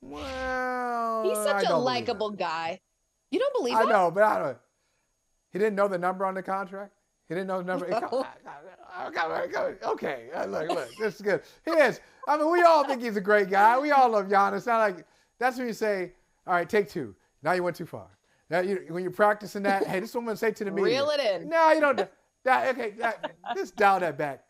He's Well, such I a don't believe that. likable guy. You don't believe I that? know, but I don't. He didn't know the number on the contract. He didn't know the number. Okay, look, this is good. He is. I mean, we all think he's a great guy. We all love Giannis. Not like that's when you say, all right, take two. Now you went too far. Now when you're practicing that, hey, this is what I'm gonna say to the media. Reel it in. No, you don't. Just dial that back.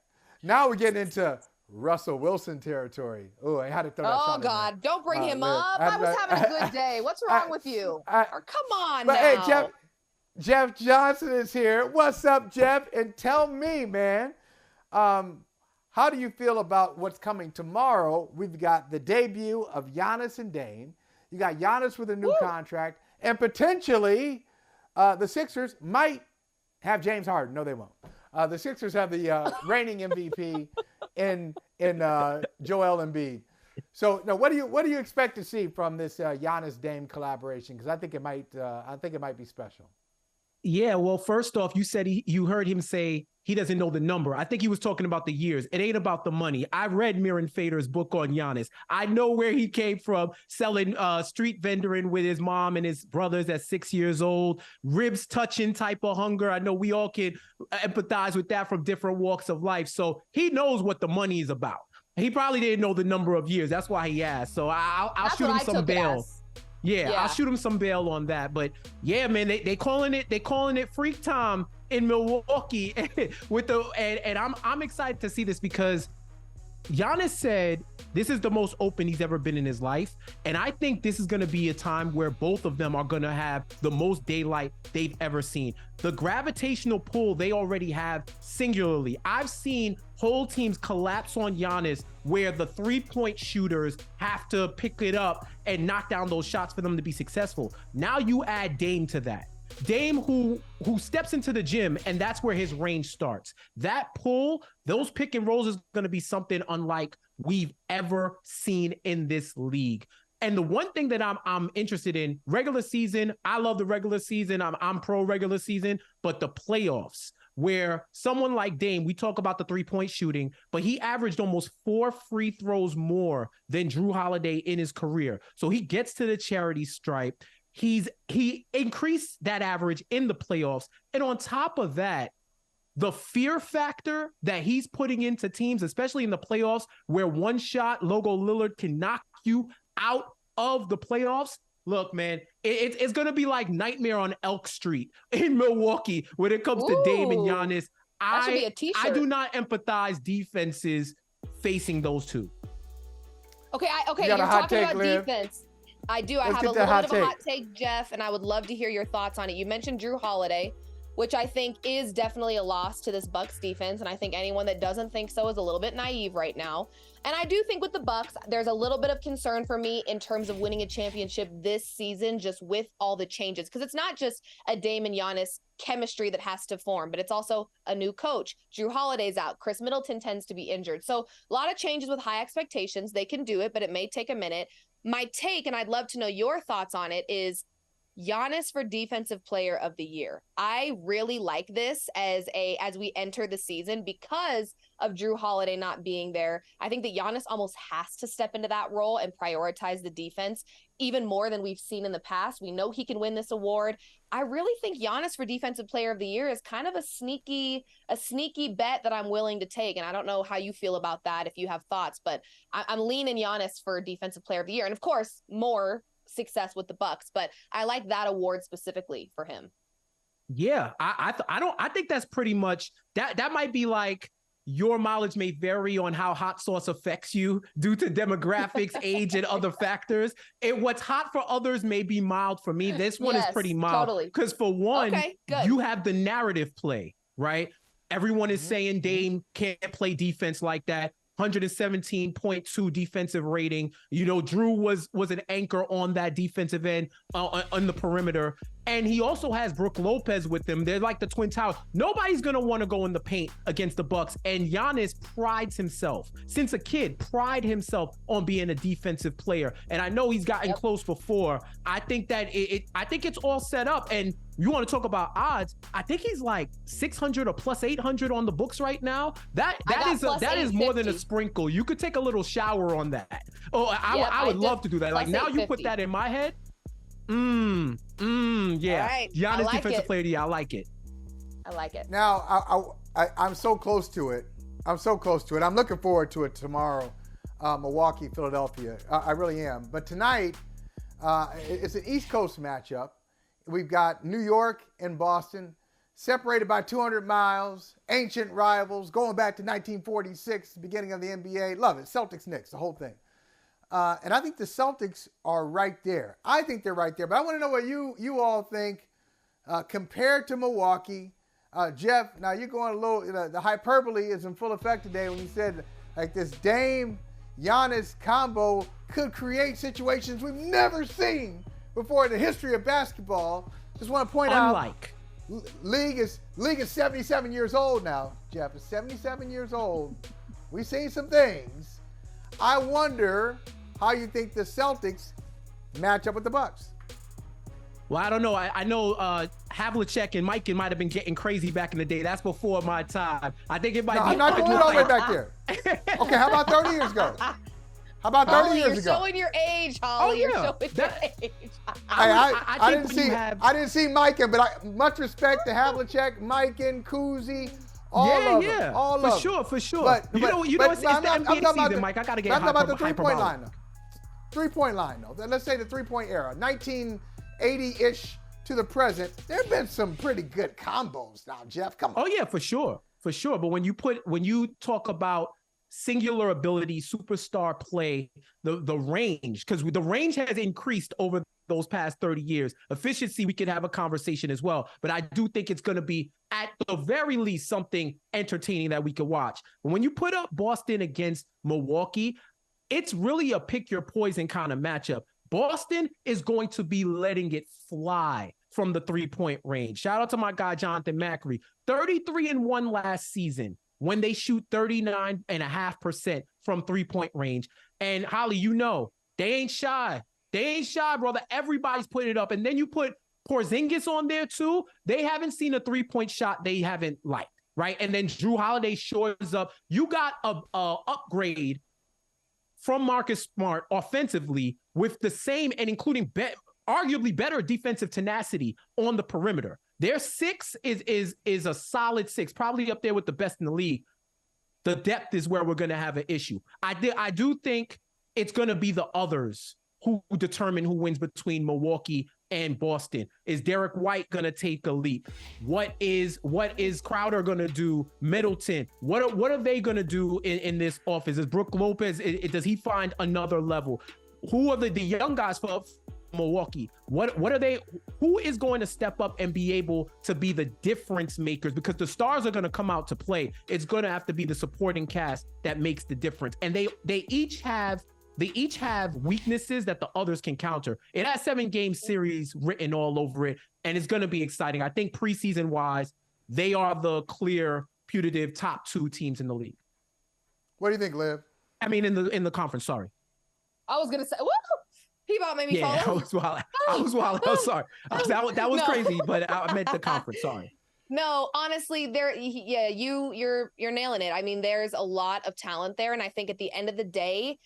Now we're getting into Russell Wilson territory. Oh, I had to throw that shot Oh in there. God, don't bring him Man, up. I was having a good day. What's wrong with you? Or come on but now. hey, Jeff Johnson is here. What's up, Jeff? And tell me, man, how do you feel about what's coming tomorrow? We've got the debut of Giannis and Dame. You got Giannis with a new contract, and potentially the Sixers might have James Harden. No, they won't. The Sixers have the reigning MVP in Joel Embiid. So, now, what do you expect to see from this Giannis Dame collaboration? Because I think it might be special. Yeah, well, first off, you heard him say he doesn't know the number. I think he was talking about the years. It ain't about the money. I read Miran Fader's book on Giannis. I know where he came from, selling street vendoring with his mom and his brothers at 6 years old, ribs touching type of hunger. I know we all can empathize with that from different walks of life. So he knows what the money is about. He probably didn't know the number of years. That's why he asked. So I'll shoot him some bail. Yeah, I'll shoot him some bail on that. But yeah, man, they calling it freak time in Milwaukee with and I'm excited to see this because Giannis said this is the most open he's ever been in his life. And I think this is going to be a time where both of them are going to have the most daylight they've ever seen. The gravitational pull they already have singularly. I've seen whole teams collapse on Giannis where the three-point shooters have to pick it up and knock down those shots for them to be successful. Now you add Dame to that. Dame who steps into the gym and that's where his range starts. That pull, those pick and rolls is going to be something unlike we've ever seen in this league. And the one thing that I'm interested in, regular season, I love the regular season. I'm pro regular season, but the playoffs where someone like Dame, we talk about the three-point shooting, but he averaged almost 4 free throws more than Drew Holiday in his career. So he gets to the charity stripe. He increased that average in the playoffs. And on top of that, the fear factor that he's putting into teams, especially in the playoffs, where one shot Logo Lillard can knock you out of the playoffs. Look, man, it's going to be like Nightmare on Elk Street in Milwaukee when it comes to Dame and Giannis. That should be a t-shirt. I do not empathize defenses facing those two. Okay, you're talking about defense. I do. I have a little bit of a hot take, Jeff, and I would love to hear your thoughts on it. You mentioned Drew Holiday, which I think is definitely a loss to this Bucks defense, and I think anyone that doesn't think so is a little bit naive right now. And I do think with the Bucks, there's a little bit of concern for me in terms of winning a championship this season, just with all the changes, because it's not just a Dame and Giannis chemistry that has to form, but it's also a new coach. Drew Holiday's out. Chris Middleton tends to be injured. So a lot of changes with high expectations. They can do it, but it may take a minute. My take, and I'd love to know your thoughts on it, is Giannis for Defensive Player of the Year. I really like this as we enter the season because of Drew Holiday not being there. I think that Giannis almost has to step into that role and prioritize the defense even more than we've seen in the past. We know he can win this award. I really think Giannis for Defensive Player of the Year is kind of a sneaky bet that I'm willing to take. And I don't know how you feel about that, if you have thoughts, but I'm leaning Giannis for Defensive Player of the Year. And of course, more success with the Bucks, but I like that award specifically for him. Yeah, I think that's pretty much that might be like your mileage may vary on how hot sauce affects you due to demographics, age, and other factors. And what's hot for others may be mild for me. This one is pretty mild. Totally. Because for one, you have the narrative play, right? Everyone is saying Dame can't play defense like that. 117.2 defensive rating. You know, Drew was an anchor on that defensive end on the perimeter. And he also has Brook Lopez with him. They're like the Twin Towers. Nobody's going to want to go in the paint against the Bucks. And Giannis prides himself, since a kid, on being a defensive player. And I know he's gotten close before. I think that I think it's all set up. And you want to talk about odds? I think he's like 600 or plus 800 on the books right now. That is more than a sprinkle. You could take a little shower on that. Oh, I would love to do that. Like now you put that in my head. Yeah. Right. Giannis like defensive player of the year. I like it. I like it. Now, I'm so close to it. I'm looking forward to it tomorrow, Milwaukee, Philadelphia. I really am. But tonight, it's an East Coast matchup. We've got New York and Boston, separated by 200 miles, ancient rivals, going back to 1946, the beginning of the NBA. Love it. Celtics, Knicks, the whole thing. And I think the Celtics are right there. I think they're right there. But I want to know what you all think compared to Milwaukee. Jeff, now you're going a little, the hyperbole is in full effect today when you said like this Dame Giannis combo could create situations we've never seen before in the history of basketball. Just want to point out, league is 77 years old now. Jeff is 77 years old. We've seen some things. I wonder how you think the Celtics match up with the Bucks. Well, I don't know. I know Havlicek and Mike might have been getting crazy back in the day. That's before my time. I think it might be. I'm not going all the way back there. Okay, how about 30 years ago? How about 30 years ago? You're showing your age, Holly. You're showing your age. I didn't see Mike, but much respect to Havlicek, Mike, and Kuzi. All of them. For sure. But you know, it's the NBA season, Mike. I got to get I'm talking about the three-point line, though. Three-point line, though. Let's say the three-point era, 1980-ish to the present. There have been some pretty good combos now, Jeff. Come on. Oh, yeah, for sure. But when you talk about singular ability, superstar play, the range, because the range has increased over those past 30 years. Efficiency, we could have a conversation as well. But I do think it's going to be, at the very least, something entertaining that we could watch. But when you put up Boston against Milwaukee, it's really a pick your poison kind of matchup. Boston is going to be letting it fly from the three-point range. Shout out to my guy, Jonathan Macri. 33-1 last season when they shoot 39.5% from three-point range. And Holly, you know, they ain't shy. Brother. Everybody's putting it up. And then you put Porzingis on there too. They haven't seen a three-point shot they haven't liked, right? And then Drew Holiday shows up. You got a upgrade from Marcus Smart offensively with the same and including arguably better defensive tenacity on the perimeter. Their 6 is a solid 6, probably up there with the best in the league. The depth is where we're going to have an issue. I do think it's going to be the others who determine who wins between Milwaukee and Boston. Is Derek White going to take a leap? What is Crowder going to do? Middleton, what are they going to do in this office? Is Brook Lopez, does he find another level? Who are the young guys for Milwaukee? What are they? Who is going to step up and be able to be the difference makers? Because the stars are going to come out to play. It's going to have to be the supporting cast that makes the difference. And they each have weaknesses that the others can counter. It has 7-game series written all over it, and it's going to be exciting. I think preseason wise, they are the clear putative top 2 teams in the league. What do you think, Liv? I mean, in the conference. Sorry. I was gonna say, woo! He about made me fall. I was wild. I'm sorry. That was crazy, but I meant the conference. Sorry. No, honestly, you're nailing it. I mean, there's a lot of talent there, and I think at the end of the day,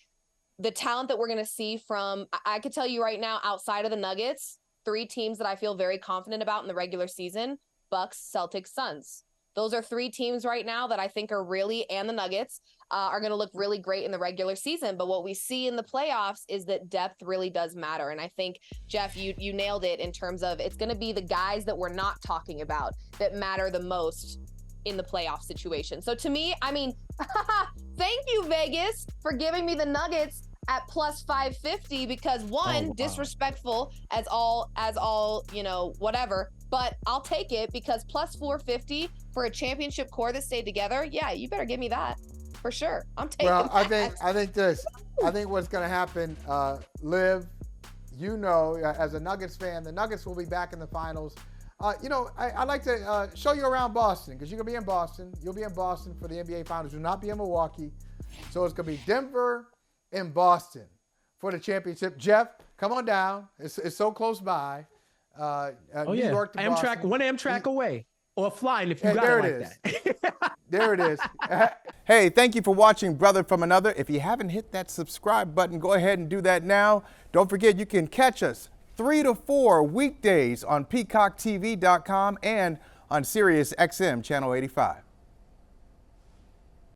the talent that we're going to see from, I could tell you right now, outside of the Nuggets, 3 teams that I feel very confident about in the regular season: Bucks, Celtics, Suns. Those are 3 teams right now that I think are really, and the Nuggets, are going to look really great in the regular season. But what we see in the playoffs is that depth really does matter. And I think, Jeff, you nailed it in terms of it's going to be the guys that we're not talking about that matter the most in the playoff situation. So to me, I mean, thank you, Vegas, for giving me the Nuggets at plus 550 because disrespectful as all, whatever, but I'll take it because plus 450 for a championship core that stayed together. Yeah, you better give me that for sure. I'm taking that. I think what's going to happen, Liv, you know, as a Nuggets fan, the Nuggets will be back in the finals. I'd like to show you around Boston because you're going to be in Boston. You'll be in Boston for the NBA Finals. You'll not be in Milwaukee. So it's going to be Denver and Boston for the championship. Jeff, come on down. It's so close by. New York to Amtrak, Boston. one Amtrak away. Or flying if you got it like that. There it is. Hey, thank you for watching Brother from Another. If you haven't hit that subscribe button, go ahead and do that now. Don't forget, you can catch us 3 to 4 weekdays on PeacockTV.com and on Sirius XM Channel 85.